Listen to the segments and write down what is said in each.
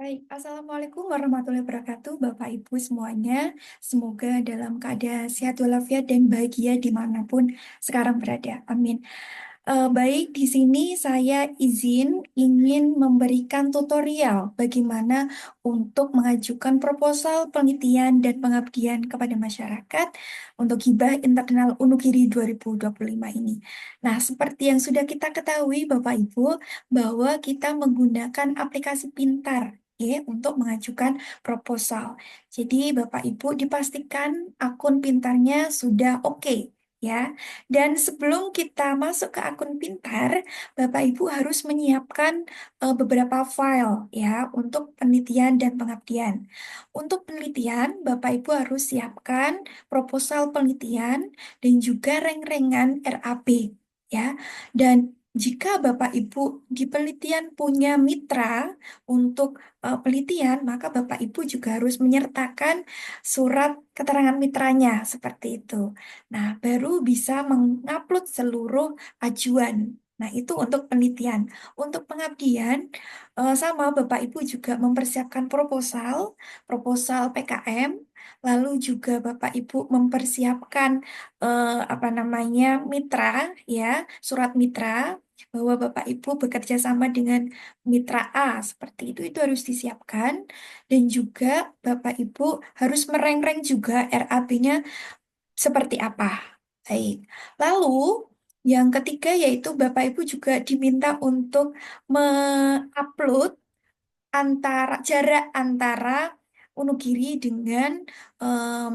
Baik, Assalamualaikum warahmatullahi wabarakatuh, Bapak Ibu semuanya. Semoga dalam keadaan sehat walafiat dan bahagia dimanapun sekarang berada. Amin. Baik, di sini saya izin ingin memberikan tutorial bagaimana untuk mengajukan proposal penelitian dan pengabdian kepada masyarakat untuk hibah internal Unugiri 2025 ini. Nah, seperti yang sudah kita ketahui, Bapak Ibu, bahwa kita menggunakan aplikasi pintar ya, untuk mengajukan proposal. Jadi, Bapak Ibu dipastikan akun pintarnya sudah oke. Ya, dan sebelum kita masuk ke akun pintar, Bapak Ibu harus menyiapkan beberapa file ya untuk penelitian dan pengabdian. Untuk penelitian, Bapak Ibu harus siapkan proposal penelitian dan juga reng-rengan RAP ya. Dan jika Bapak Ibu di penelitian punya mitra untuk penelitian, maka Bapak Ibu juga harus menyertakan surat keterangan mitranya seperti itu. Nah, baru bisa mengupload seluruh ajuan. Nah, itu untuk penelitian. Untuk pengabdian, sama Bapak Ibu juga mempersiapkan proposal PKM, lalu juga Bapak Ibu mempersiapkan apa namanya mitra, ya, surat mitra bahwa Bapak Ibu bekerja sama dengan mitra A seperti itu harus disiapkan dan juga Bapak Ibu harus merengreng juga RAB-nya seperti apa? Baik. Lalu, yang ketiga yaitu Bapak Ibu juga diminta untuk mengupload jarak antara Unugiri dengan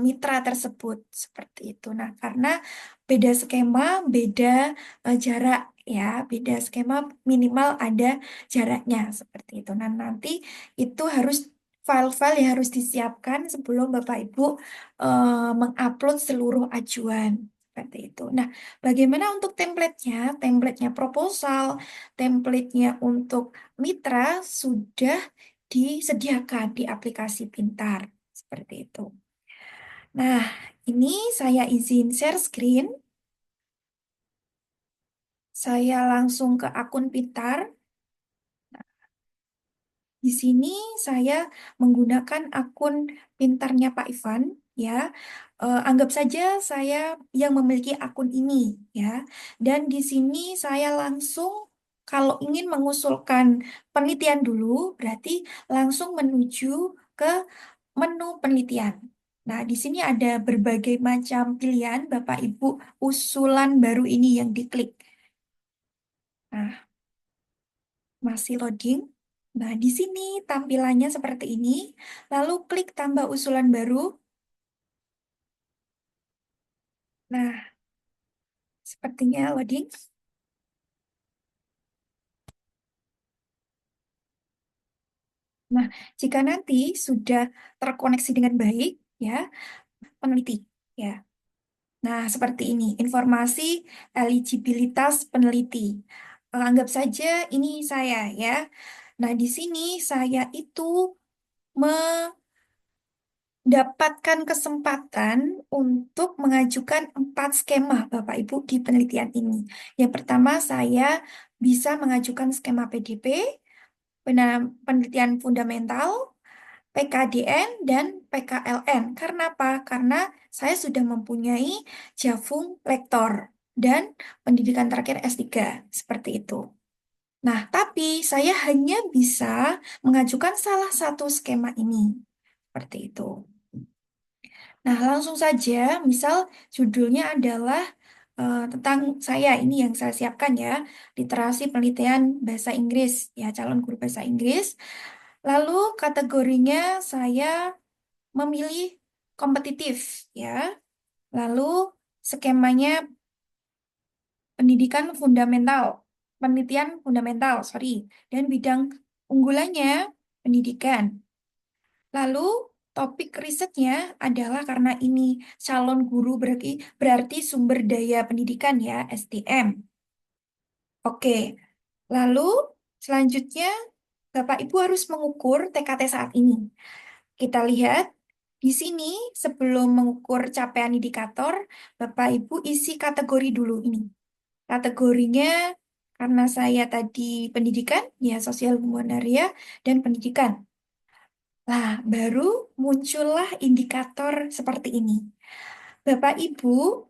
mitra tersebut seperti itu. Nah, karena beda skema, beda jarak ya, beda skema minimal ada jaraknya seperti itu. Nah, nanti itu harus file-file yang harus disiapkan sebelum Bapak Ibu mengupload seluruh ajuan. Seperti itu. Nah, bagaimana untuk template-nya? Template-nya proposal, template-nya untuk mitra sudah disediakan di aplikasi Pintar. Seperti itu. Nah, ini saya izin share screen. Saya langsung ke akun Pintar. Di sini saya menggunakan akun pintarnya Pak Ivan, ya. Anggap saja saya yang memiliki akun ini, ya. Dan di sini saya langsung kalau ingin mengusulkan penelitian dulu, berarti langsung menuju ke menu penelitian. Nah, di sini ada berbagai macam pilihan, Bapak Ibu, usulan baru ini yang diklik. Nah, masih loading. Nah, di sini tampilannya seperti ini. Lalu klik tambah usulan baru. Nah, sepertinya loading. Nah, jika nanti sudah terkoneksi dengan baik, ya, peneliti, ya. Nah, seperti ini, informasi eligibilitas peneliti. Anggap saja ini saya, ya. Nah, di sini saya itu mendapatkan kesempatan untuk mengajukan 4 skema Bapak Ibu di penelitian ini. Yang pertama, saya bisa mengajukan skema PDP, penelitian fundamental, PKDN, dan PKLN. Karena apa? Karena saya sudah mempunyai Javung Lektor dan pendidikan terakhir S3. Seperti itu. Nah, tapi saya hanya bisa mengajukan salah satu skema ini. Seperti itu. Nah, langsung saja, misal judulnya adalah tentang saya, ini yang saya siapkan ya, literasi penelitian bahasa Inggris, ya calon guru bahasa Inggris. Lalu kategorinya saya memilih kompetitif, ya. Lalu skemanya pendidikan fundamental, penelitian fundamental, sorry, dan bidang unggulannya pendidikan. Lalu topik risetnya adalah karena ini calon guru berarti sumber daya pendidikan ya, SDM. Oke. Lalu selanjutnya Bapak Ibu harus mengukur TKT saat ini. Kita lihat di sini sebelum mengukur capaian indikator, Bapak Ibu isi kategori dulu ini. Kategorinya karena saya tadi pendidikan, ya sosial humanitaria dan pendidikan. Nah, baru muncullah indikator seperti ini. Bapak Ibu,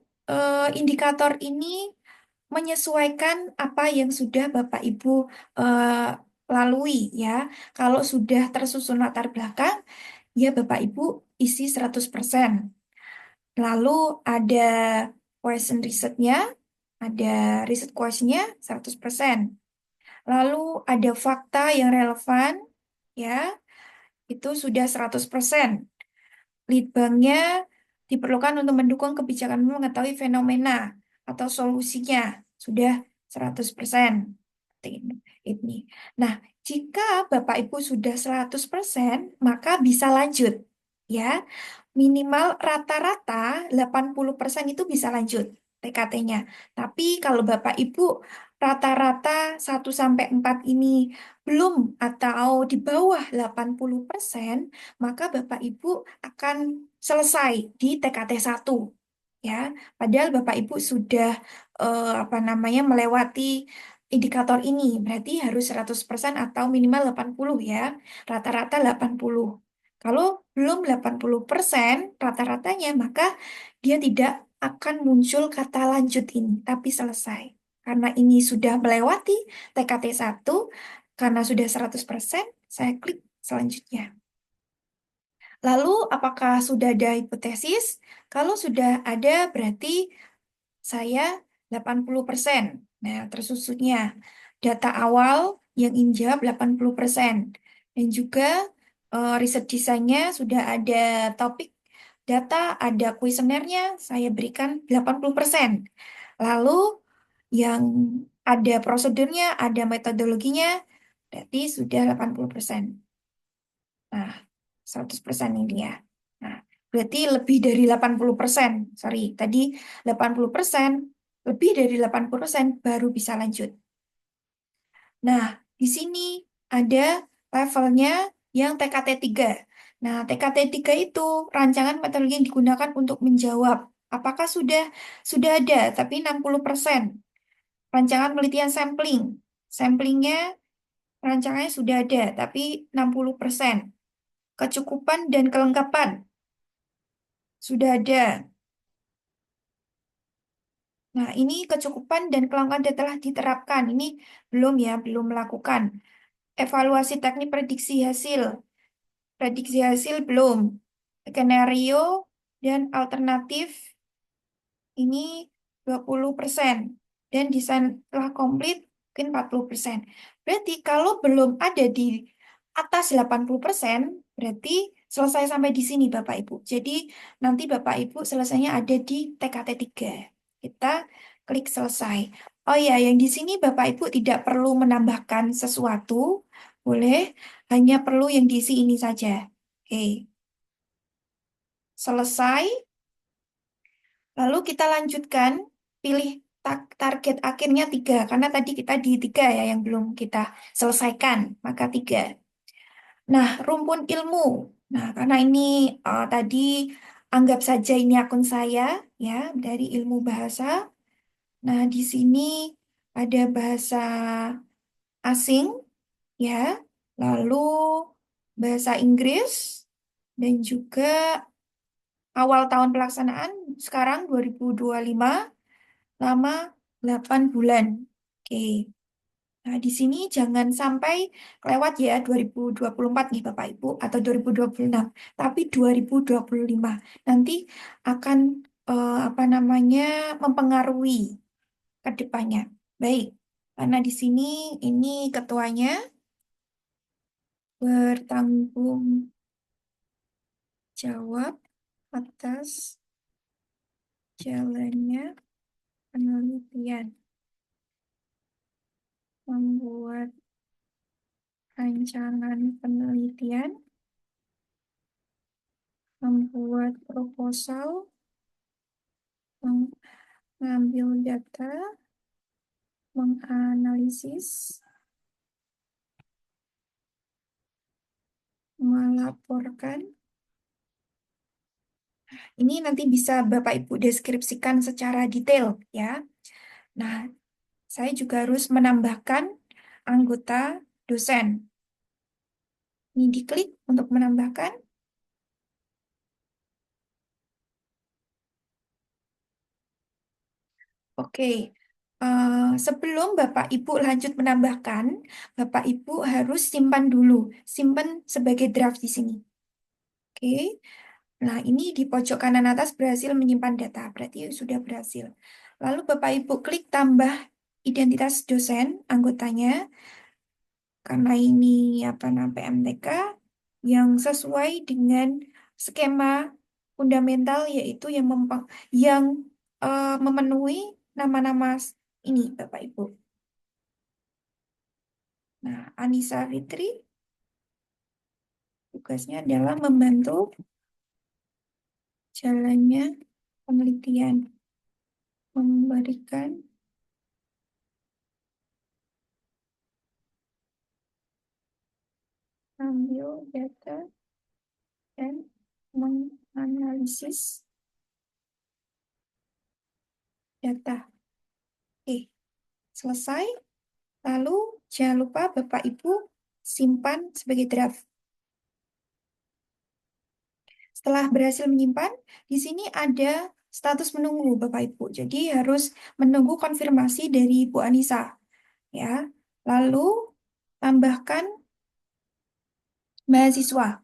indikator ini menyesuaikan apa yang sudah Bapak Ibu eh, lalui ya. Kalau sudah tersusun latar belakang, ya Bapak Ibu isi 100%. Lalu ada question risetnya, ada riset questionnya 100%. Lalu ada fakta yang relevan, ya, itu sudah 100%. Lead banknya diperlukan untuk mendukung kebijakan mengetahui fenomena atau solusinya. Sudah 100%. Ini. Nah, jika Bapak Ibu sudah 100%, maka bisa lanjut. Ya, minimal rata-rata 80% itu bisa lanjut TKT-nya. Tapi kalau Bapak Ibu rata-rata 1 sampai 4 ini belum atau di bawah 80%, maka Bapak Ibu akan selesai di TKT 1 ya. Padahal Bapak Ibu sudah apa namanya melewati indikator ini, berarti harus 100% atau minimal 80 ya. Rata-rata 80. Kalau belum 80% rata-ratanya, maka dia tidak akan muncul kata lanjut ini, tapi selesai. Karena ini sudah melewati TKT 1, karena sudah 100%, saya klik selanjutnya. Lalu, apakah sudah ada hipotesis? Kalau sudah ada, berarti saya 80%. Nah, tersusunnya data awal yang injab 80%. Dan juga riset desainnya sudah ada topik data, ada kuesionernya, saya berikan 80%. Lalu yang ada prosedurnya, ada metodologinya, berarti sudah 80%. Nah, 100% ini ya. Nah, berarti lebih dari 80%. Sorry, tadi 80%, lebih dari 80% baru bisa lanjut. Nah, di sini ada levelnya yang TKT 3. Nah, TKT 3 itu rancangan metodologi yang digunakan untuk menjawab apakah sudah ada, tapi 60%. Rancangan penelitian sampling. Samplingnya rancangannya sudah ada, tapi 60%. Kecukupan dan kelengkapan sudah ada. Nah, ini kecukupan dan kelengkapan data telah diterapkan. Ini belum ya, belum melakukan. Evaluasi teknik prediksi hasil. Prediksi hasil belum. Skenario dan alternatif ini 20%. Dan desain telah komplit mungkin 40%. Berarti kalau belum ada di atas 80%, berarti selesai sampai di sini Bapak Ibu. Jadi nanti Bapak Ibu selesainya ada di TKT 3. Kita klik selesai. Oh ya, yang di sini Bapak Ibu tidak perlu menambahkan sesuatu, boleh hanya perlu yang diisi ini saja. Oke, selesai. Lalu kita lanjutkan, pilih target akhirnya 3, karena tadi kita di 3 ya yang belum kita selesaikan, maka 3. Nah, rumpun ilmu. Nah, karena ini tadi anggap saja ini akun saya ya dari ilmu bahasa. Nah, di sini ada bahasa asing ya, lalu bahasa Inggris dan juga awal tahun pelaksanaan sekarang 2025, lama 8 bulan. Oke. Nah, di sini jangan sampai kelewat ya 2024 nih Bapak Ibu atau 2026, tapi 2025. Nanti akan apa namanya mempengaruhi ke depannya. Baik. Karena di sini ini ketuanya bertanggung jawab atas jalannya penelitian, membuat rancangan penelitian, membuat proposal, mengambil data, menganalisis, melaporkan. Ini nanti bisa Bapak Ibu deskripsikan secara detail ya. Nah, saya juga harus menambahkan anggota dosen. Ini diklik untuk menambahkan. Oke, sebelum Bapak Ibu lanjut menambahkan, Bapak Ibu harus simpan dulu, simpan sebagai draft di sini. Oke, nah ini di pojok kanan atas berhasil menyimpan data, berarti sudah berhasil. Lalu Bapak Ibu klik tambah identitas dosen anggotanya, karena ini apa namanya PMTK yang sesuai dengan skema fundamental yaitu yang memenuhi nama-nama ini Bapak Ibu. Nah, Anissa Fitri tugasnya adalah membantu jalannya penelitian, memberikan ambil data dan menganalisis data. Oke, selesai. Lalu jangan lupa Bapak Ibu simpan sebagai draft. Setelah berhasil menyimpan, di sini ada status menunggu Bapak Ibu. Jadi harus menunggu konfirmasi dari Bu Anissa, ya. Lalu tambahkan mahasiswa.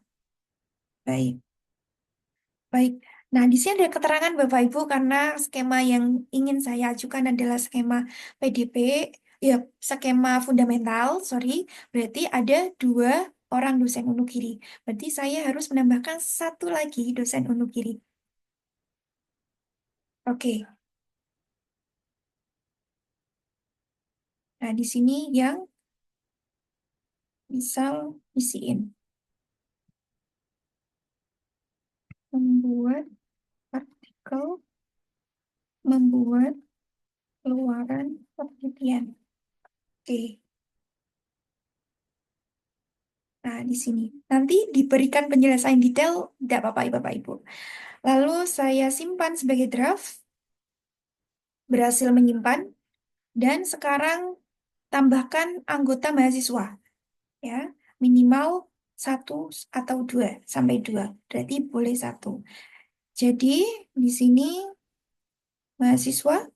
Baik, baik. Nah, di sini ada keterangan Bapak Ibu karena skema yang ingin saya ajukan adalah skema PDP, ya, skema fundamental, sorry. Berarti ada dua orang dosen unukiri. Berarti saya harus menambahkan satu lagi dosen unukiri. Oke. Nah, di sini yang misal isiin membuat artikel, membuat keluaran penelitian. Oke. Nah, di sini. Nanti diberikan penjelasan detail, tidak apa-apa, Bapak Ibu. Lalu saya simpan sebagai draft, berhasil menyimpan, dan sekarang tambahkan anggota mahasiswa, ya, minimal satu atau dua, sampai dua. Berarti boleh satu. Jadi, di sini mahasiswa,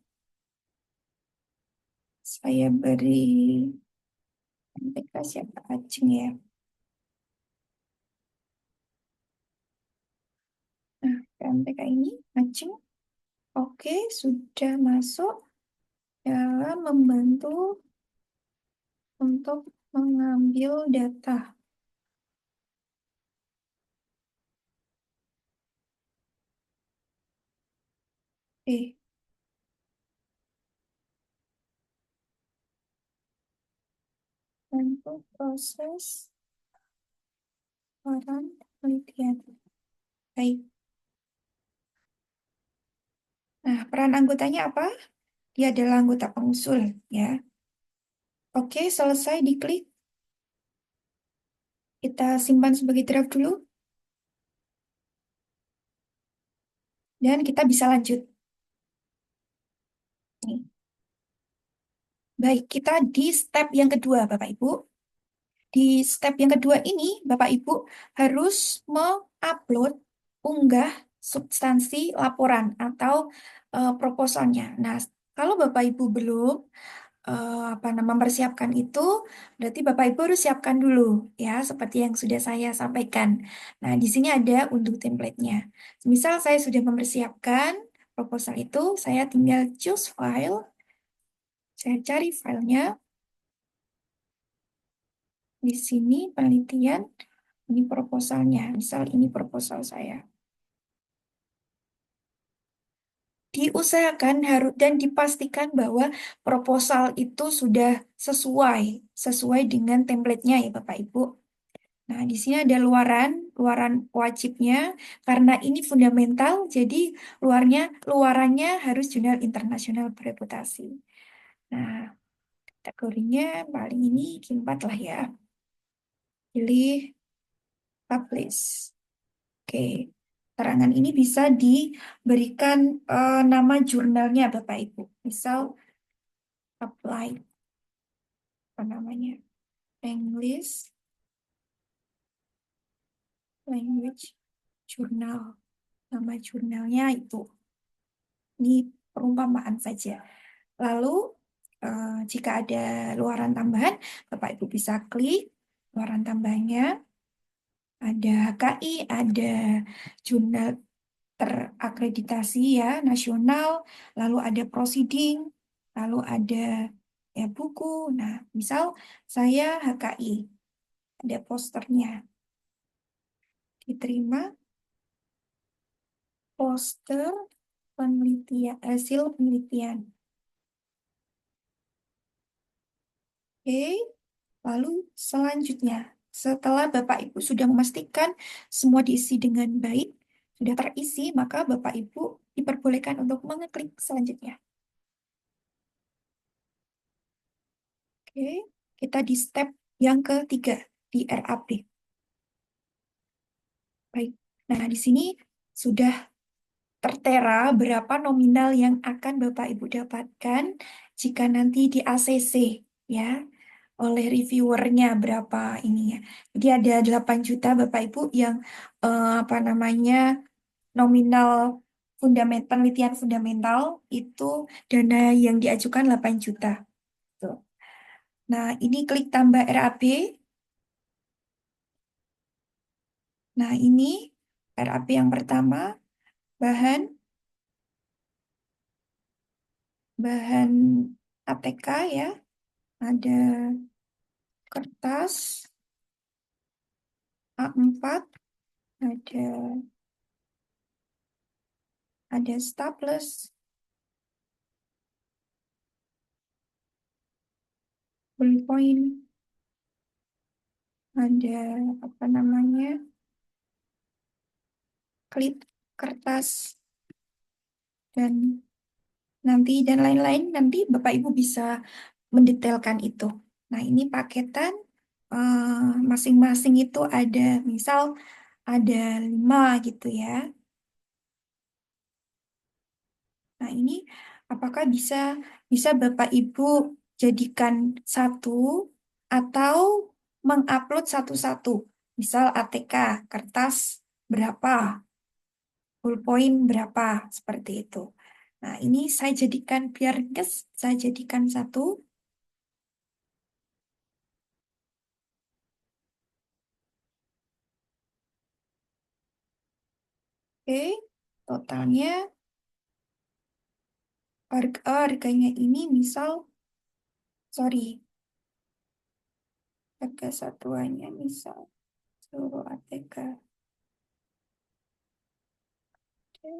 saya beri MTK siapa Aceng ya. Nah, MTK ini Aceng. Oke, sudah masuk dalam membantu untuk mengambil data. Oke, untuk proses peran penelitian. Baik. Nah, peran anggotanya apa? Dia adalah anggota pengusul, ya. Oke, selesai diklik. Kita simpan sebagai draft dulu, dan kita bisa lanjut. Nih. Baik, kita di step yang kedua, Bapak Ibu. Di step yang kedua ini, Bapak Ibu harus mengupload, unggah substansi laporan atau proposalnya. Nah, kalau Bapak Ibu belum mempersiapkan itu, berarti Bapak Ibu harus siapkan dulu, ya, seperti yang sudah saya sampaikan. Nah, di sini ada unduh template-nya. Misal saya sudah mempersiapkan proposal itu, saya tinggal choose file, saya cari filenya. Di sini penelitian, ini proposalnya. Misal ini proposal saya. Diusahakan harus dan dipastikan bahwa proposal itu sudah sesuai dengan template-nya ya Bapak Ibu. Nah, di sini ada luaran wajibnya karena ini fundamental, jadi luarannya harus jurnal internasional bereputasi. Nah, kategorinya paling ini Q4 lah ya. Pilih publish. Oke, keterangan ini bisa diberikan nama jurnalnya Bapak Ibu. Misal apply apa namanya? English language jurnal. Nama jurnalnya itu. Ini perumpamaan saja. Lalu, jika ada luaran tambahan, Bapak Ibu bisa klik luaran tambahnya. Ada HKI, ada jurnal terakreditasi ya, nasional, lalu ada proceeding, lalu ada ya buku. Nah, misal saya HKI, ada posternya, diterima poster penelitian, hasil penelitian. Oke, lalu selanjutnya, setelah Bapak Ibu sudah memastikan semua diisi dengan baik, sudah terisi, maka Bapak Ibu diperbolehkan untuk mengeklik selanjutnya. Oke, kita di step yang ketiga, di RAP. Baik, nah di sini sudah tertera berapa nominal yang akan Bapak Ibu dapatkan jika nanti di ACC, ya, oleh reviewernya berapa ini ya. Jadi ada 8 juta Bapak Ibu yang apa namanya nominal penelitian fundamental itu dana yang diajukan 8 juta. Tuh. Nah, ini klik tambah RAB. Nah, ini RAB yang pertama, bahan bahan ATK ya, ada kertas A4, ada staples, ballpoint, ada apa namanya, klip kertas, dan dan lain-lain. Nanti Bapak Ibu bisa mendetailkan itu. Nah, ini paketan masing-masing itu ada, misal ada 5 gitu ya. Nah, ini apakah bisa bisa Bapak Ibu jadikan satu atau mengupload satu-satu. Misal ATK, kertas berapa, ballpoint berapa, seperti itu. Nah, ini saya jadikan biar ringkas, saya jadikan satu. Oke, totalnya harganya ini misal, sorry, harga satuannya misal seluruh ATK. Oke.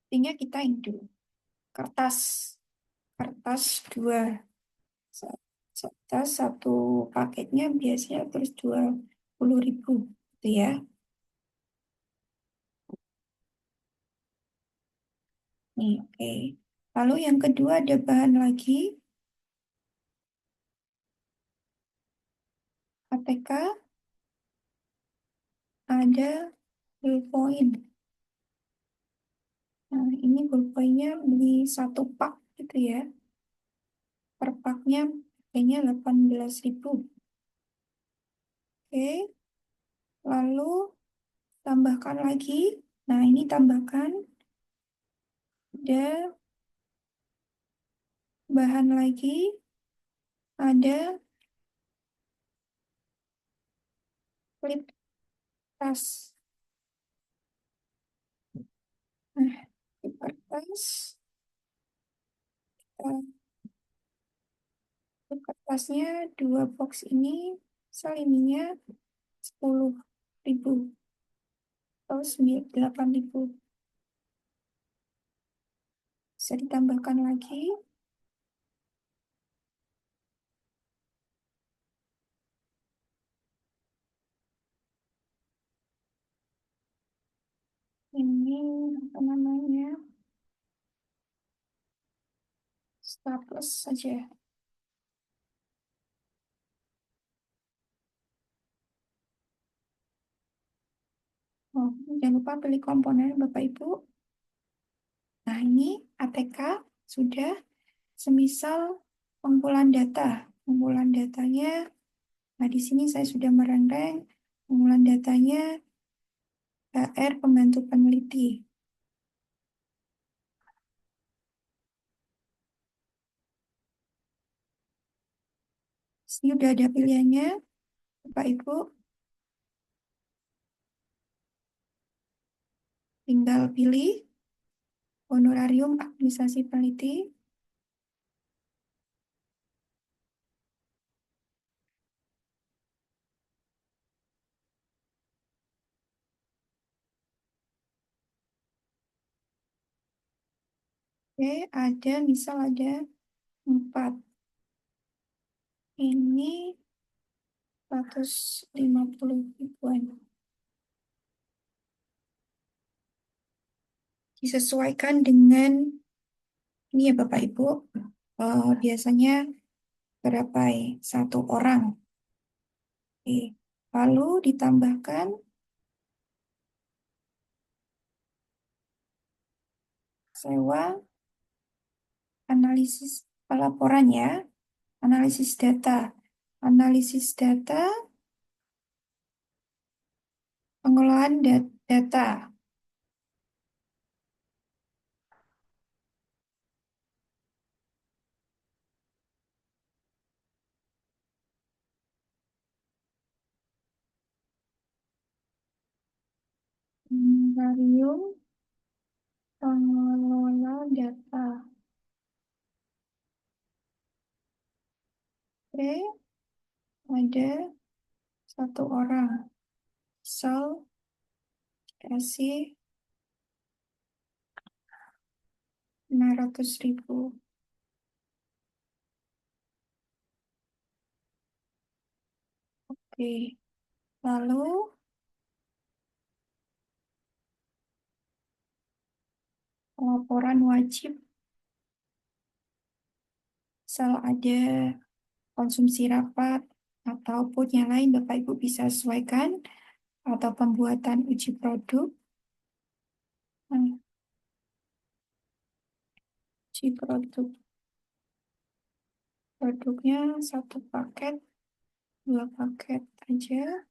Intinya kita ini dulu. Kertas, kertas dua. Kertas satu paketnya biasanya terus 20.000 gitu ya. Nih, oke. Lalu yang kedua ada bahan lagi, ATK, ada ballpoint. Nah, ini ballpointnya beli satu pak gitu ya. Per paknya kayaknya 18.000. Oke, lalu tambahkan lagi. Nah, ini tambahkan ada bahan lagi, ada klip tas. Nah, klip kertas, eh, klip kertasnya dua box ini, salininya 10.000 atau 8.000. Bisa ditambahkan lagi. Ini apa namanya? Staples saja. Oh, jangan lupa beli komponen Bapak Ibu. Nah, ini ATK sudah semisal pengumpulan data. Pengumpulan datanya, nah di sini saya sudah merenggang pengumpulan datanya HR pembantu peneliti. Sini udah ada pilihannya, Bapak Ibu, tinggal pilih honorarium administrasi peneliti. Oke, ada misal ada 4. Ini 150 ribuan. Disesuaikan dengan ini ya Bapak Ibu, biasanya berapa ya? Satu orang. Oke. Lalu ditambahkan sewa analisis pelaporan ya, analisis data. Analisis data, pengelolaan data. Honorarium pengelola data. Oke, ada satu orang. Misal kasih 500 ribu. Oke, lalu laporan wajib. Misal ada konsumsi rapat ataupun yang lain Bapak Ibu bisa sesuaikan atau pembuatan uji produk. Nah, uji produk. Produknya satu paket, 2 paket aja.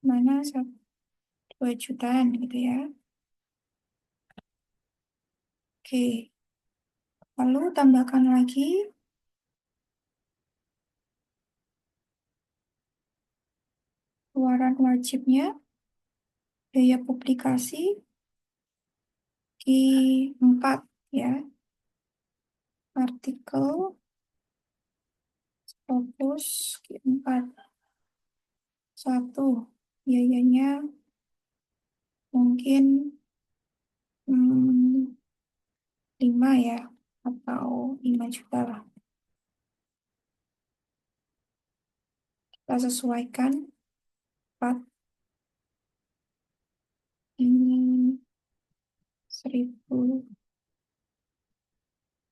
Mana 2 jutaan gitu ya. Oke, lalu tambahkan lagi keluaran wajibnya, biaya publikasi Q4 ya, artikel fokus Q4. Satu, biayanya mungkin 5 ya, atau 5 juta lah. Kita sesuaikan 4 ini 1.000,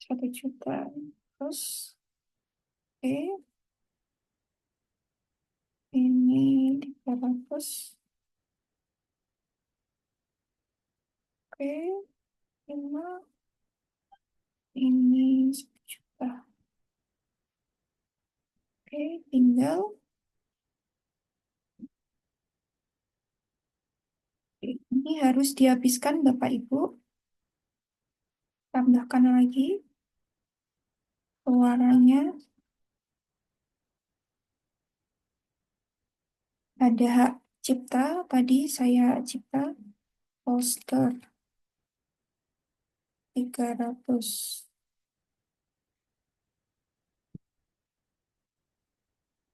1 juta. Terus, oke, ini 300. Oke, 5, ini 1 juta. Oke, tinggal ini harus dihabiskan Bapak Ibu. Tambahkan lagi keluarannya. Ada hak cipta, tadi saya cipta poster 300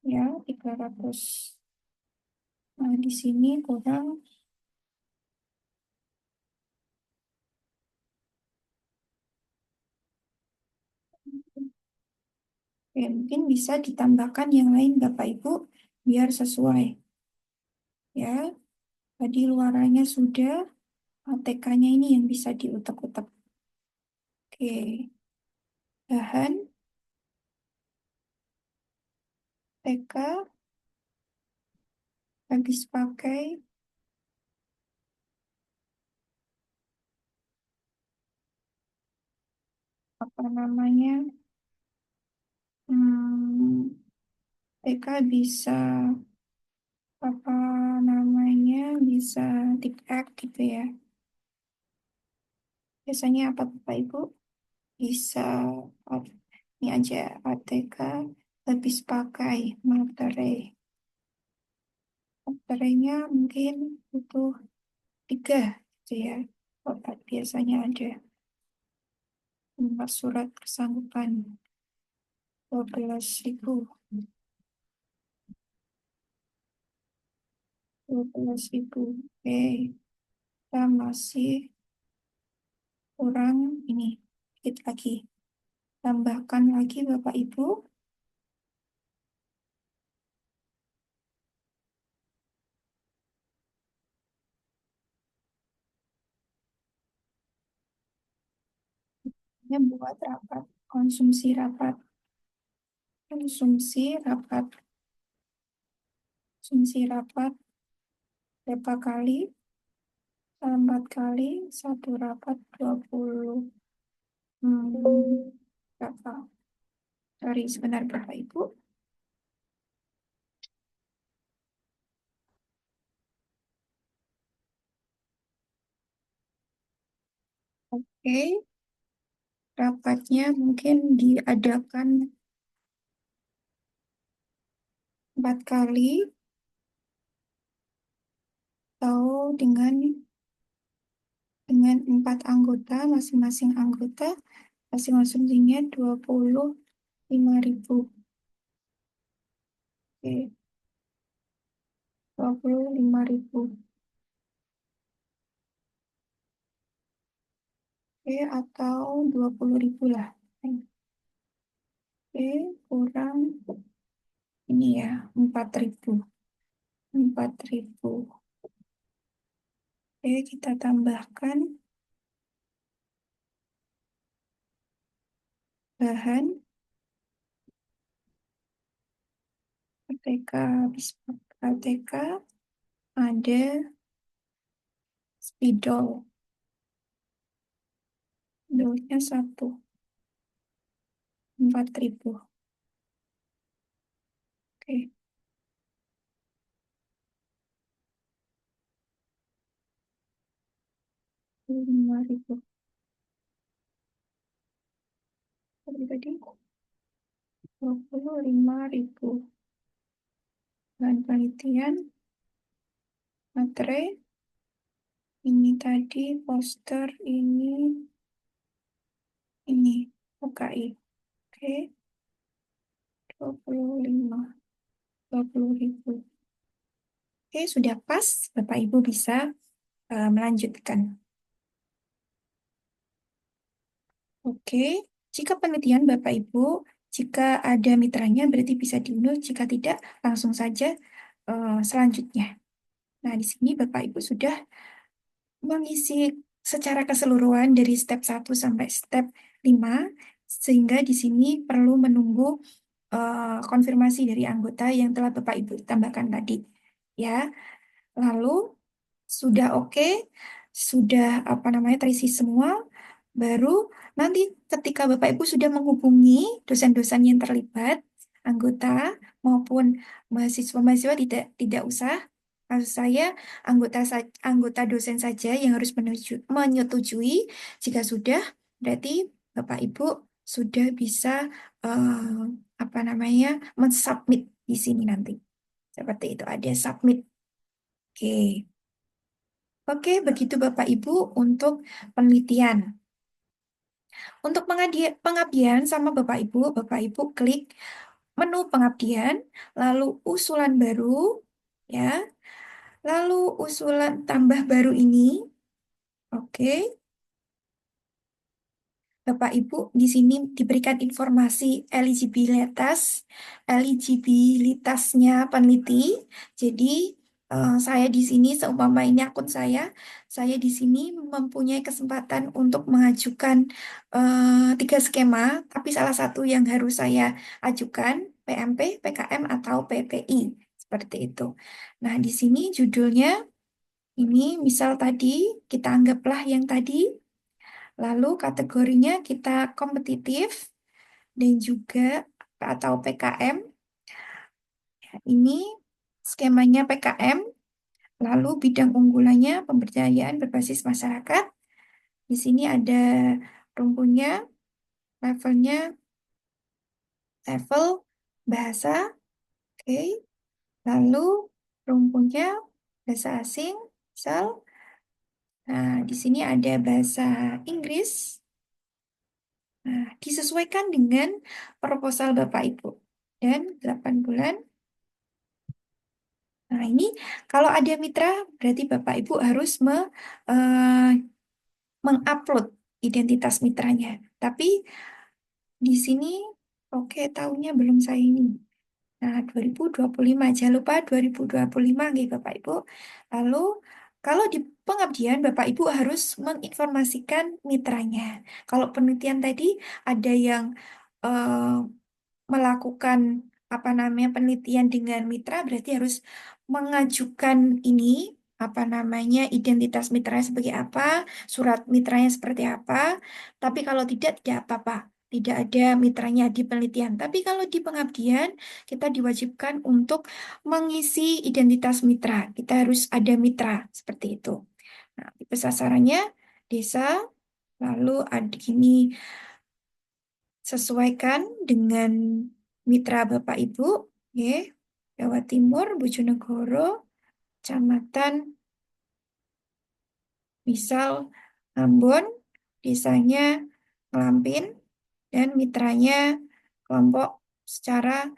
ya, 300. Nah, di sini kurang ya, mungkin bisa ditambahkan yang lain Bapak Ibu biar sesuai ya. Tadi luarannya sudah, ATK-nya ini yang bisa diutak-utak. Oke, bahan TK habis pakai apa namanya? Hmm, TK bisa apa namanya bisa tip X gitu ya. Biasanya apa Bapak Ibu? Bisa ini aja ATK habis pakai materai. Materainya mungkin butuh 3 gitu ya. Biasanya ada 4 surat kesanggupan 12.000. 12.000. Oke, kita masih kurang ini. Dikit lagi. Tambahkan lagi Bapak Ibu. Ini buat rapat. Konsumsi rapat. Konsumsi rapat. Konsumsi rapat. Berapa kali? 4 kali. Satu rapat 20. Berapa? Sorry, sebentar Bapak Ibu. Oke, rapatnya mungkin diadakan 4 kali atau dengan 4 anggota, masing-masing anggota hasil konsumsinya 25.000. Oke, 25.000. Oke, atau 20.000 lah. Oke, kurang ini ya, 4.000. 4.000. Oke, kita tambahkan bahan RTK, RTK ada spidol. Spidolnya 4.000. Oke, 5.000. Tadi 25.000. Bahan penelitian, materai, ini tadi poster, ini UKI. Oke, 25, 20.000. Oke, sudah pas. Bapak Ibu bisa melanjutkan. Oke, jika penelitian Bapak Ibu, jika ada mitranya berarti bisa diunduh, jika tidak langsung saja selanjutnya. Nah, di sini Bapak Ibu sudah mengisi secara keseluruhan dari step 1 sampai step 5, sehingga di sini perlu menunggu konfirmasi dari anggota yang telah Bapak Ibu tambahkan tadi. Ya, lalu sudah oke, sudah apa namanya terisi semua, baru nanti ketika Bapak Ibu sudah menghubungi dosen-dosen yang terlibat, anggota maupun mahasiswa-mahasiswa tidak usah. Maksud saya anggota dosen saja yang harus menyetujui. Jika sudah, berarti Bapak Ibu sudah bisa eh, apa namanya mensubmit di sini nanti. Seperti itu ada submit. Oke. Oke, begitu Bapak Ibu untuk penelitian. Untuk pengabdian sama Bapak Ibu klik menu pengabdian, lalu usulan baru, ya, lalu usulan tambah baru ini, oke. Bapak Ibu di sini diberikan informasi eligibilitasnya peneliti. Jadi saya di sini seumpama ini akun saya di sini mempunyai kesempatan untuk mengajukan 3 skema, tapi salah satu yang harus saya ajukan PMP, PKM atau PPI seperti itu. Nah, di sini judulnya ini misal tadi kita anggaplah yang tadi. Lalu kategorinya kita kompetitif dan juga atau PKM. Ini skemanya PKM, lalu bidang unggulannya pemberdayaan berbasis masyarakat. Di sini ada rumpunya, levelnya, level bahasa, oke. Lalu rumpunya bahasa asing, misal. Nah, di sini ada bahasa Inggris. Nah, disesuaikan dengan proposal Bapak Ibu. Dan 8 bulan. Nah, ini kalau ada mitra, berarti Bapak Ibu harus mengupload identitas mitranya. Tapi di sini, oke, tahunnya belum saya ini. Nah, 2025, jangan lupa 2025, nih Bapak Ibu. Lalu, kalau di pengabdian, Bapak Ibu harus menginformasikan mitranya. Kalau penelitian tadi, ada yang eh, melakukan apa namanya penelitian dengan mitra berarti harus mengajukan ini apa namanya identitas mitranya sebagai apa, surat mitranya seperti apa. Tapi kalau tidak apa-apa. Tidak ada mitranya di penelitian. Tapi kalau di pengabdian, kita diwajibkan untuk mengisi identitas mitra. Kita harus ada mitra seperti itu. Nah, tipe sasarannya desa, lalu ada gini sesuaikan dengan mitra Bapak Ibu, ya. Jawa Timur, Bojonegoro, Kecamatan, misal Ambon, desanya Ngelampin, dan mitranya kelompok secara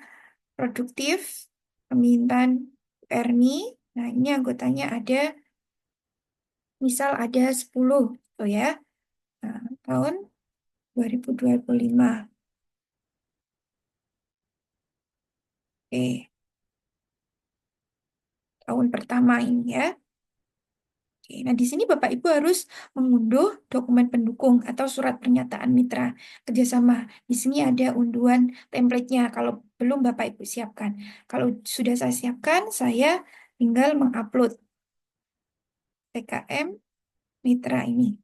produktif, Pemintan Erni. Nah, ini anggotanya ada, misal ada 10, tuh ya. Nah, tahun 2025. Oke, tahun pertama ini ya. Oke, nah, di sini Bapak Ibu harus mengunduh dokumen pendukung atau surat pernyataan mitra kerjasama. Di sini ada unduhan template-nya. Kalau belum Bapak Ibu siapkan. Kalau sudah saya siapkan, saya tinggal mengupload PKM mitra ini.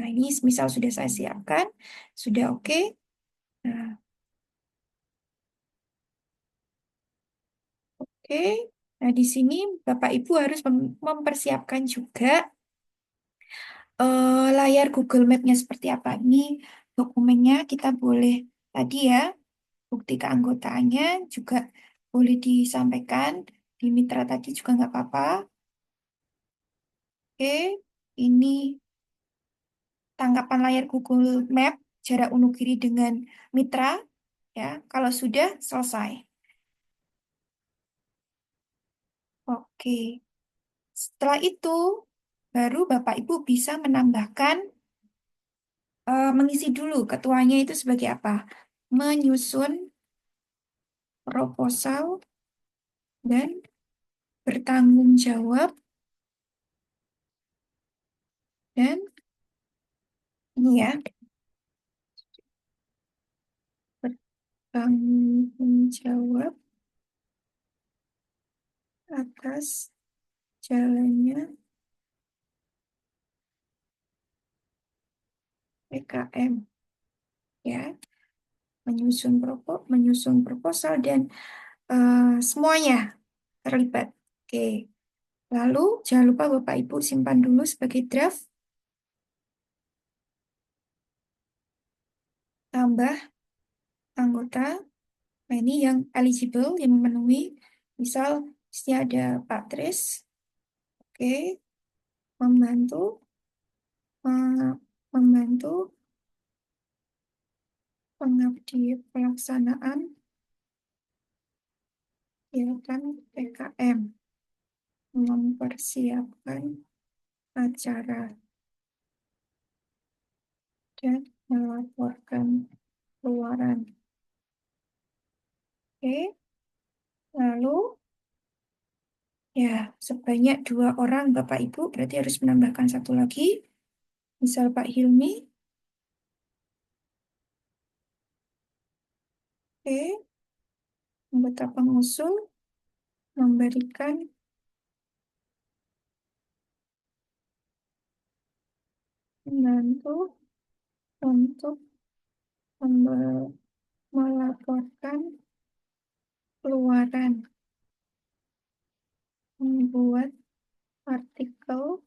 Nah, ini misal sudah saya siapkan, sudah oke. Nah, oke. Nah, di sini Bapak Ibu harus mempersiapkan juga layar Google Map-nya seperti apa. Ini dokumennya kita boleh tadi ya. Bukti keanggotaannya juga boleh disampaikan di mitra tadi juga nggak apa-apa. Oke, ini tangkapan layar Google Map jarak Wonogiri dengan mitra ya. Kalau sudah selesai. Oke, setelah itu baru Bapak Ibu bisa menambahkan mengisi dulu ketuanya itu sebagai apa? Menyusun proposal dan bertanggung jawab dan ini ya bertanggung jawab atas jalannya PKM ya, menyusun proposal dan semuanya terlibat. Oke, lalu jangan lupa Bapak Ibu simpan dulu sebagai draft, tambah anggota. Nah, ini yang eligible, yang memenuhi. Misal, di sini ada Pak Tris, oke, membantu, eh, membantu pengabdi pelaksanaan kegiatan PKM, mempersiapkan acara dan melaporkan keluaran. Oke, lalu ya sebanyak 2 orang Bapak Ibu berarti harus menambahkan satu lagi. Misal Pak Hilmi, oke, anggota pengusul memberikan membantu untuk melaporkan keluaran. membuat artikel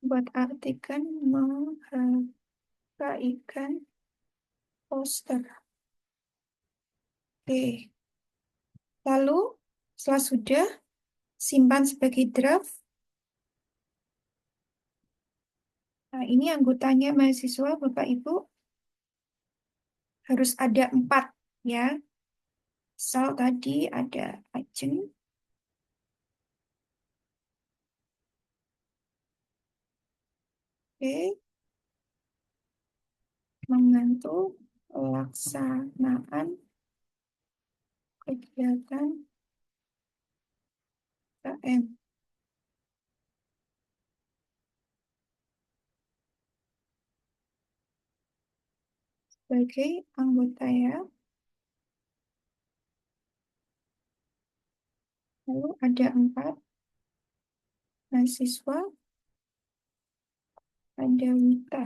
buat artikel menghargai poster. Oke. Lalu setelah sudah simpan sebagai draft. Nah, ini anggotanya mahasiswa, Bapak Ibu, harus ada 4 ya. Misal tadi ada Ajeng, oke, membantu pelaksanaan kegiatan KM sebagai anggota ya. Lalu ada 4 mahasiswa, ada Wita.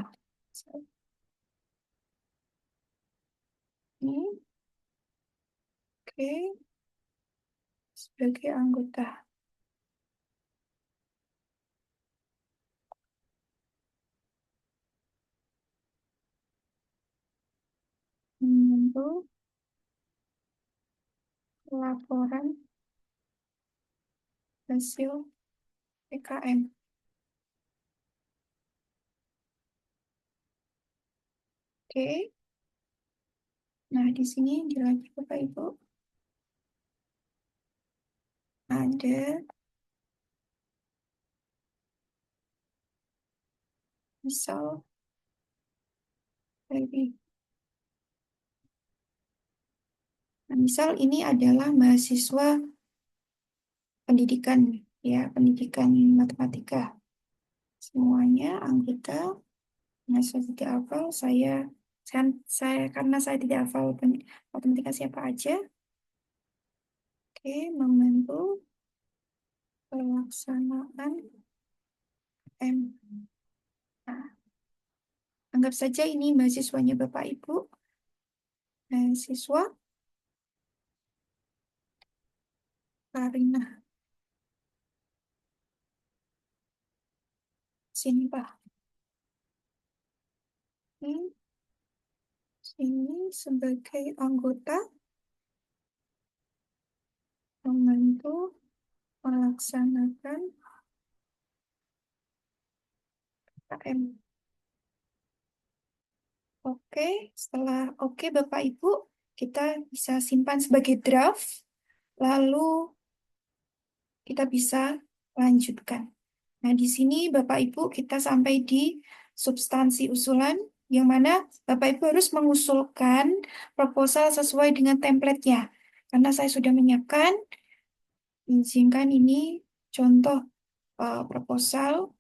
Ini, oke, sebagai anggota. Membantu laporan hasil PKM. Oke, nah di sini lagi Bapak Ibu ada misal lagi. Nah, misal ini adalah mahasiswa pendidikan ya, pendidikan matematika. Semuanya anggota. Nah, saya tidak hafal, saya karena saya tidak hafal matematika siapa aja. Oke, membantu pelaksanaan M. Nah, anggap saja ini mahasiswanya Bapak Ibu. Mahasiswa Karina. Sini, Pak. Ini, sini sebagai anggota membantu melaksanakan KM. Oke, setelah oke Bapak Ibu, kita bisa simpan sebagai draft, lalu kita bisa lanjutkan. Nah, di sini Bapak Ibu kita sampai di substansi usulan, yang mana Bapak Ibu harus mengusulkan proposal sesuai dengan template-nya. Karena saya sudah menyiapkan, izinkan ini contoh proposal,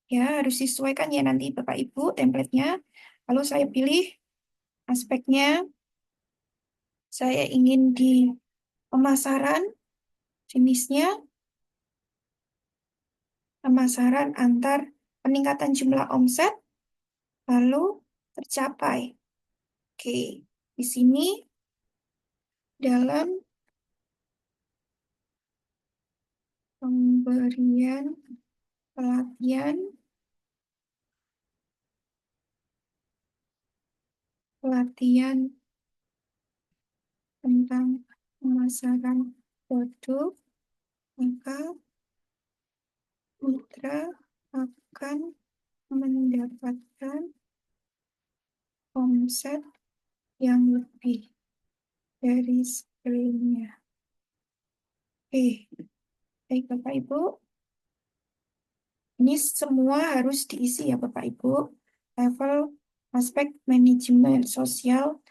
ya harus disesuaikan ya nanti Bapak Ibu template-nya. Lalu saya pilih aspeknya, saya ingin di pemasaran, jenisnya pemasaran antar peningkatan jumlah omset, lalu tercapai. Oke, di sini dalam pemberian pelatihan, pelatihan tentang pemasaran produk, maka mitra akan mendapatkan omset yang lebih dari sebelumnya. Baik Bapak Ibu, ini semua harus diisi ya Bapak Ibu. Level aspek manajemen sosial,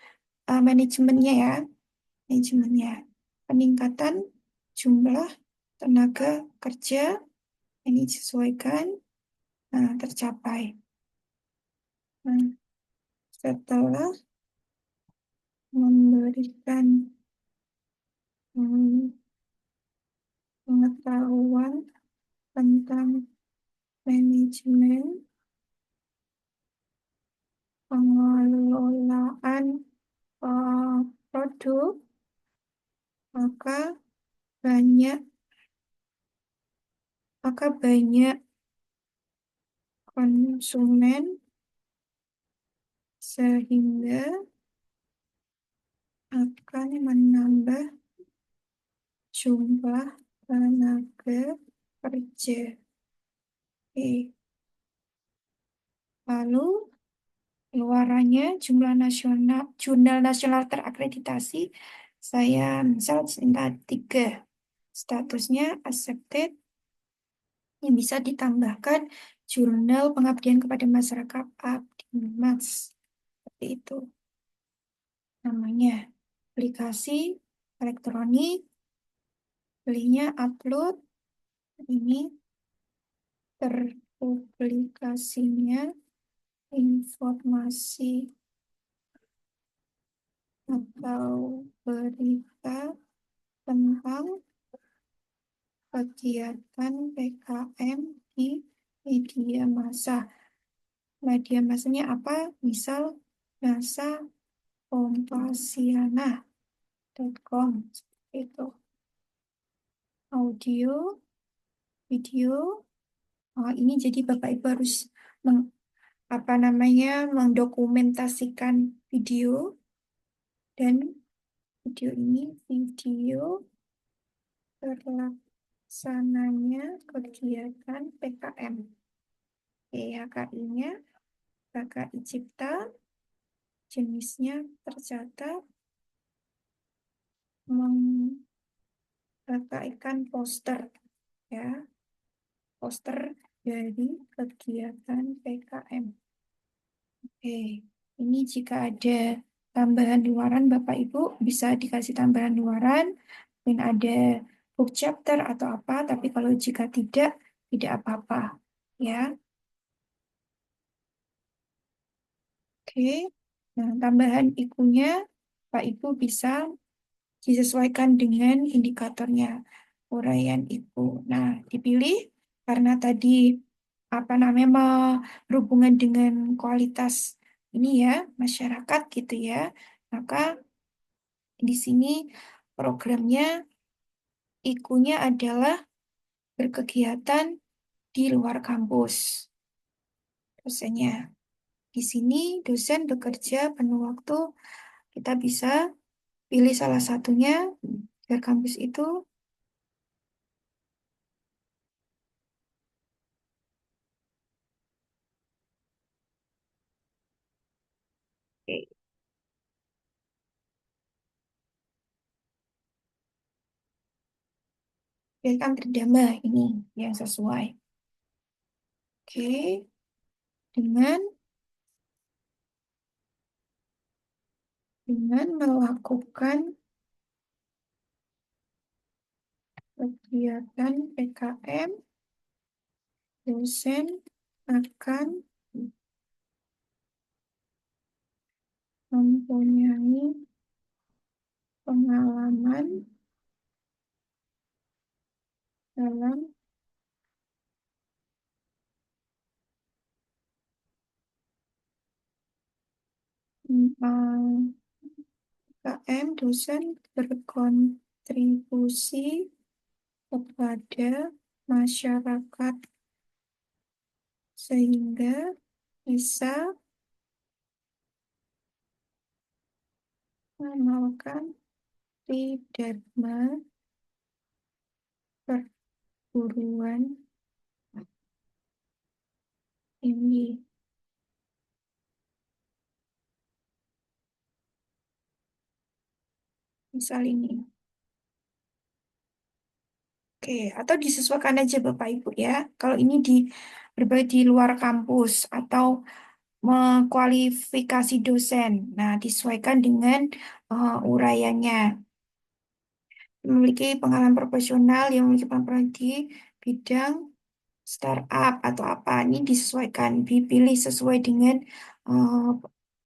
manajemennya ya, manajemennya. Peningkatan jumlah tenaga kerja ini disesuaikan, tercapai. Nah, setelah memberikan hmm, pengetahuan tentang manajemen pengelolaan produk, maka banyak banyak konsumen sehingga akan menambah jumlah tenaga kerja. Oke. Lalu keluarannya jurnal nasional terakreditasi saya misal cinta 3 statusnya accepted yang bisa ditambahkan jurnal pengabdian kepada masyarakat Abdimas seperti itu namanya aplikasi elektronik belinya upload ini terpublikasinya informasi atau berita tentang kegiatan PKM di media massa. Media massanya apa? Misal nasikompasiana.com seperti itu. Audio, video. Oh, ini jadi Bapak Ibu harus mendokumentasikan video dan video terlaksananya kegiatan PKM. HKI-nya HKI Cipta, jenisnya tercatat mengKKI-kan poster ya, poster dari kegiatan PKM. Oke, ini jika ada tambahan luaran Bapak Ibu bisa dikasih tambahan luaran, mungkin ada book chapter atau apa, tapi kalau jika tidak apa-apa ya. Oke, nah tambahan ikunya Pak Ibu bisa disesuaikan dengan indikatornya uraian iku. Nah, dipilih karena tadi berhubungan dengan kualitas ini ya masyarakat gitu ya. Maka di sini programnya ikunya adalah berkegiatan di luar kampus. Dosennya di sini dosen bekerja penuh waktu. Kita bisa pilih salah satunya dari kampus itu. Oke, biarkan terdamai ini yang sesuai. Oke, dengan melakukan kegiatan PKM, dosen akan mempunyai pengalaman dalam PKM. Dosen berkontribusi kepada masyarakat sehingga bisa mengamalkan tridharma perguruan ini. Misal ini. Oke, atau disesuaikan aja Bapak Ibu ya. Kalau ini berbagai di luar kampus atau mengkualifikasi dosen. Nah, disesuaikan dengan uraiannya. Memiliki pengalaman profesional yang memiliki pengalaman di bidang startup atau apa. Ini disesuaikan, dipilih eh,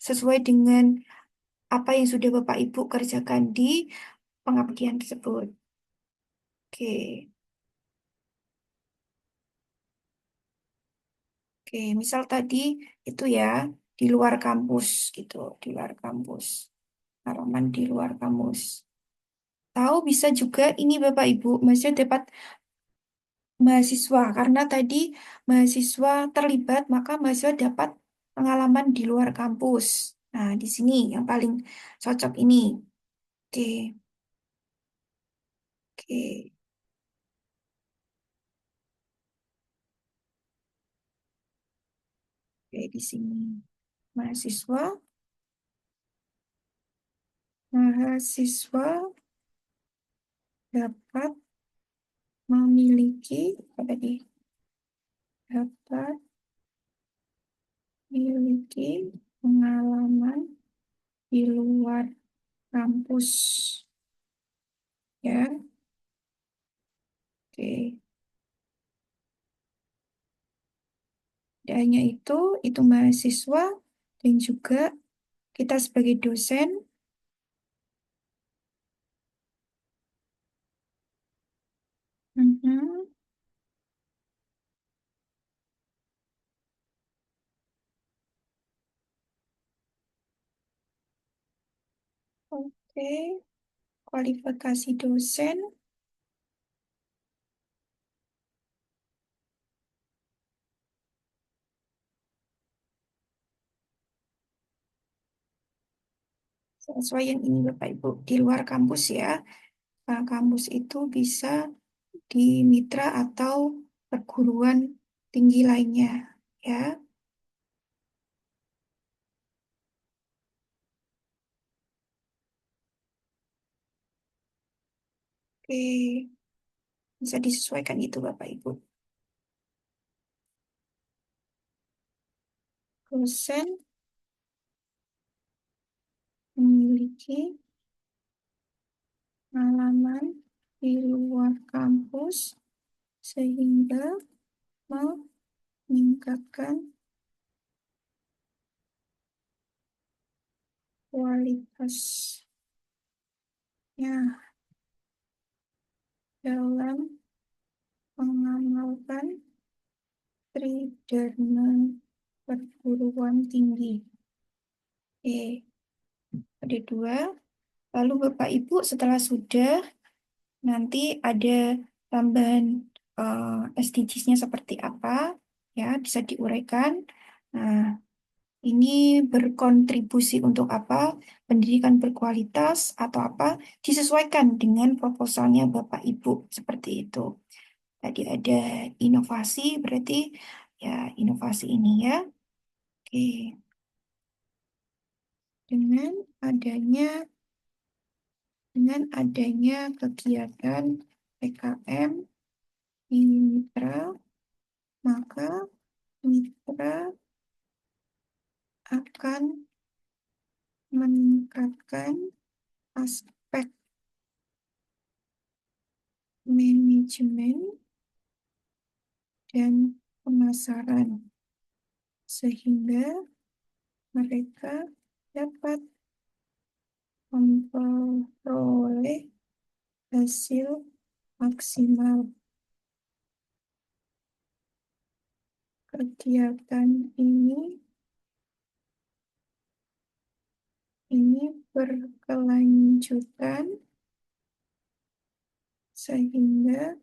sesuai dengan apa yang sudah Bapak Ibu kerjakan di pengabdian tersebut. Oke. Oke, misal tadi itu ya di luar kampus gitu, di luar kampus. Pengalaman di luar kampus. Tahu bisa juga ini Bapak Ibu, maksudnya dapat mahasiswa karena tadi mahasiswa terlibat maka mahasiswa dapat pengalaman di luar kampus. Nah, di sini yang paling cocok ini. Oke, oke, oke di sini. Mahasiswa, mahasiswa dapat memiliki apa tadi? Dapat memiliki pengalaman di luar kampus. Ya, oke. Dan hanya itu mahasiswa dan juga kita sebagai dosen. Mhm. Oke, kualifikasi dosen sesuai yang ini Bapak Ibu di luar kampus ya. Nah, kampus itu bisa di mitra atau perguruan tinggi lainnya ya. Oke, bisa disesuaikan itu Bapak Ibu. Dosen memiliki pengalaman di luar kampus sehingga meningkatkan kualitasnya dalam mengamalkan tridharma perguruan tinggi. Oke, ada dua. Lalu Bapak Ibu setelah sudah nanti ada tambahan SDGs-nya seperti apa ya bisa diuraikan. Nah, ini berkontribusi untuk apa? Pendidikan berkualitas atau apa? Disesuaikan dengan proposalnya Bapak Ibu seperti itu. Tadi ada inovasi, berarti ya inovasi ini ya. Oke, dengan adanya kegiatan PKM di mitra, maka mitra akan meningkatkan aspek manajemen dan pemasaran sehingga mereka dapat memperoleh hasil maksimal. Kegiatan ini berkelanjutan sehingga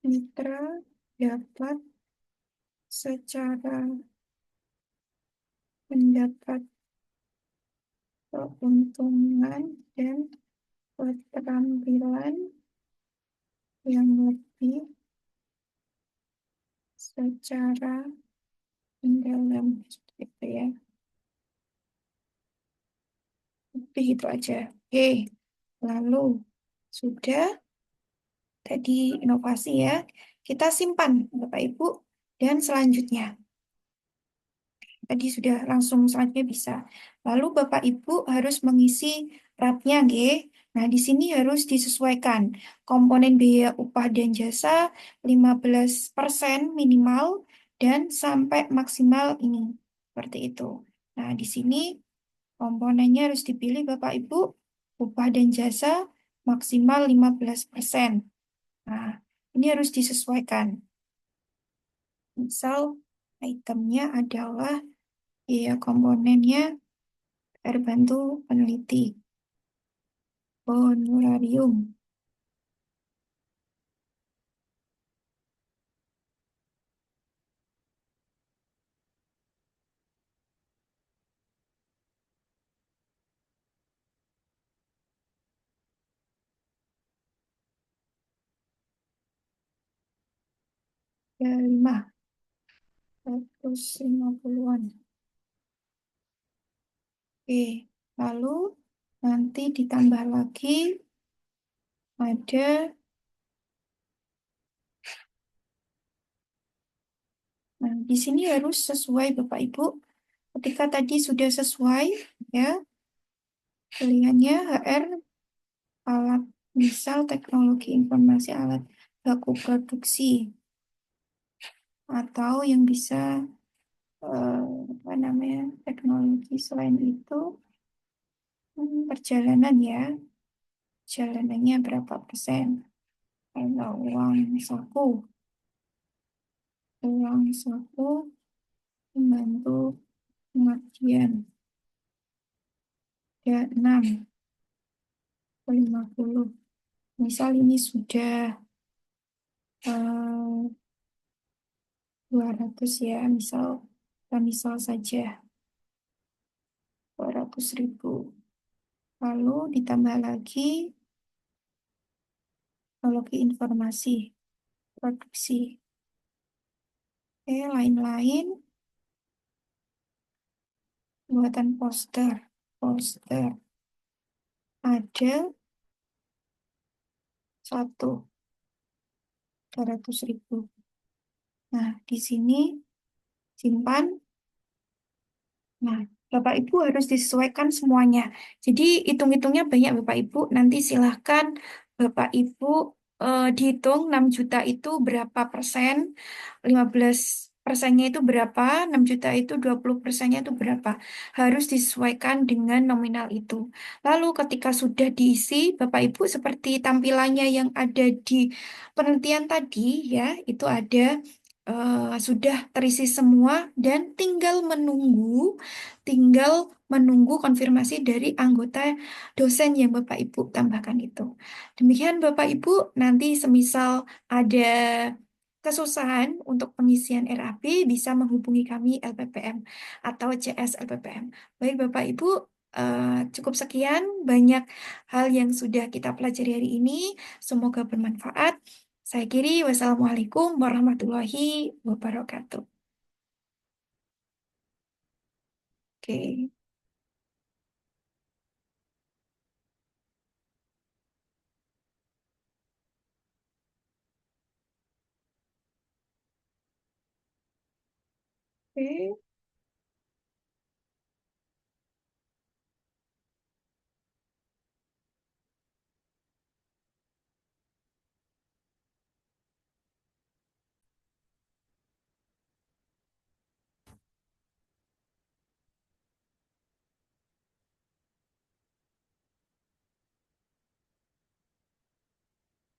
mitra dapat secara mendapat keuntungan dan keterampilan yang lebih secara mendalam gitu ya. Lebih itu aja. Oke, lalu sudah tadi inovasi ya. Kita simpan Bapak Ibu dan selanjutnya. Tadi sudah langsung selanjutnya bisa. Lalu Bapak Ibu harus mengisi rapnya, G. Nah, di sini harus disesuaikan. Komponen biaya upah dan jasa 15% minimal dan sampai maksimal ini. Seperti itu. Nah, di sini komponennya harus dipilih Bapak Ibu. Upah dan jasa maksimal 15%. Nah, ini harus disesuaikan. Misal itemnya adalah Iya, komponennya air bantu peneliti. Honorarium. Ya, 550-an. Oke, lalu nanti ditambah lagi ada, nah di sini harus sesuai Bapak Ibu. Ketika tadi sudah sesuai, ya, pilihannya HR, alat, misal teknologi informasi alat baku produksi, atau yang bisa, apa namanya, teknologi selain itu, perjalanan ya, perjalanannya berapa persen? Kalau uang saku membantu pengajian, ya 6 50. Misal ini sudah 200 ya, misal saja 200.000. Lalu ditambah lagi teknologi informasi, produksi. Lain-lain, buatan poster. Poster ada satu, 200.000. Nah, di sini simpan. Nah, Bapak Ibu harus disesuaikan semuanya. Jadi hitung-hitungnya banyak Bapak Ibu. Nanti silahkan Bapak Ibu dihitung 6 juta itu berapa persen, 15 persennya itu berapa, 6 juta itu 20 persennya itu berapa. Harus disesuaikan dengan nominal itu. Lalu ketika sudah diisi, Bapak Ibu seperti tampilannya yang ada di penelitian tadi ya, itu ada sudah terisi semua dan tinggal menunggu konfirmasi dari anggota dosen yang Bapak Ibu tambahkan itu. Demikian Bapak Ibu, nanti semisal ada kesusahan untuk pengisian RAP bisa menghubungi kami LPPM atau CS LPPM. Baik Bapak Ibu, cukup sekian banyak hal yang sudah kita pelajari hari ini. Semoga bermanfaat. Saya kiri, wassalamualaikum warahmatullahi wabarakatuh. Oke. Oke.